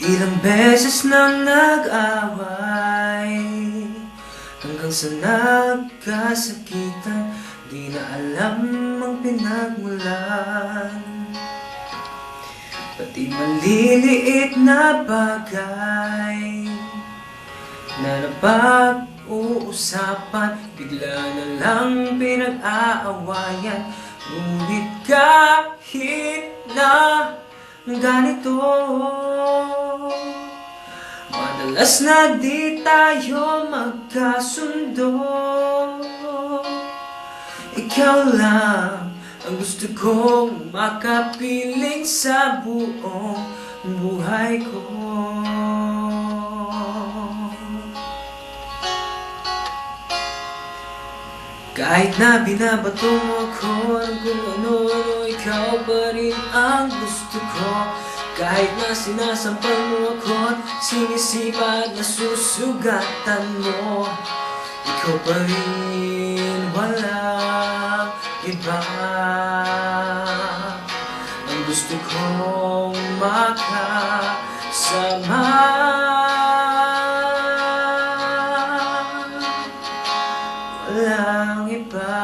Ilang beses nang nag-away hanggang sa nagkasakitan, di na alam ang pinagmulan. Pati maliliit na bagay na napag-uusapan, bigla na lang pinag-aawayan. Ngunit kahit na ganito, madalas na di tayo magkasundo. Ikaw lang ang gusto kong makapiling sa buong buhay ko. Kahit na binabato mo ako ng kung ano-ano, ikaw pa rin ang gusto ko. Kahit na sinasampal mo ako at sinisipa at nasusugatan mo, ikaw pa rin, walang iba. Ang gusto kong makasama, walang iba.